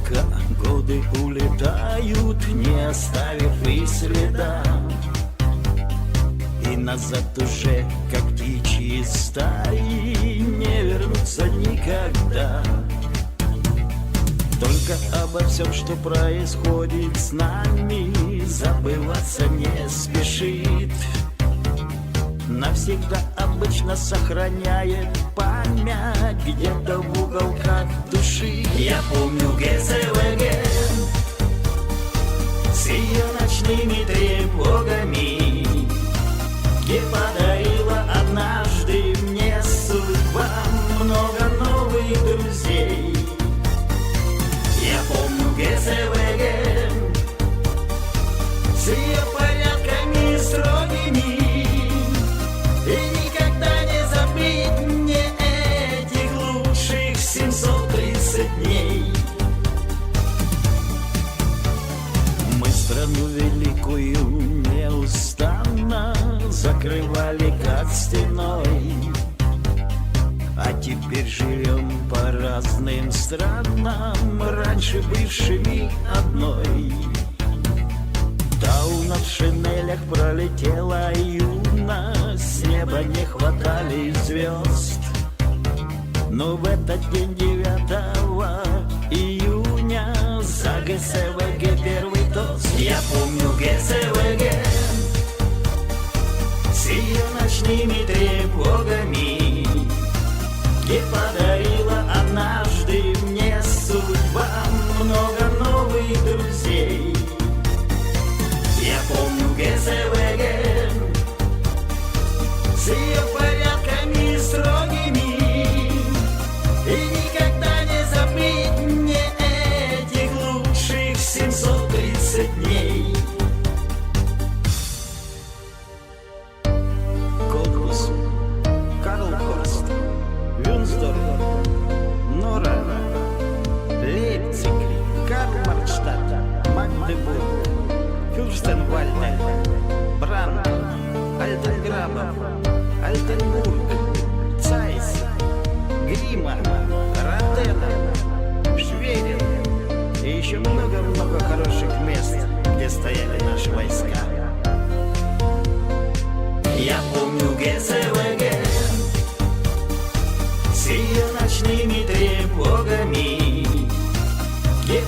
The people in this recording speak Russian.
пока годы улетают, не оставив и следа. И назад уже, как птичьи стаи, не вернуться никогда. Только обо всем, что происходит с нами, забываться не спешит. Навсегда обычно сохраняет память где-то в уголках души. Я помню ГСВГ с ее ночными тревогами, где подарила однажды мне судьба много новых друзей. Я помню ГСВГ с ее порядками строгими, и никогда не забыть мне этих лучших 730 дней. Мы страну великую неустанно закрывали как стеной, а теперь живем по разным странам, раньше бывшими одной. Дауна в шинелях пролетела юность, с неба не хватали звезд. Но в этот день 9 июня за ГСВГ первый тост. Я помню ГСВГ с ее ночными тревогами, где подарила однажды мне судьба много новых друзей. Я помню ГСВГ с ее порядками строгими, и никогда не забыть мне этих лучших 730 дней. Котбус, Карлхорст, Вюнсдорф, Нора, Лейпциг, Карлмарштадт, Магдебург, Фюрстенвальде, Бранд, Альтенграбов, Альтенбург, Цайс, Грима, Родена, Шверин и еще много-много хороших мест, где стояли наши войска. Я помню ГСВГ с ее ночными тревогами, где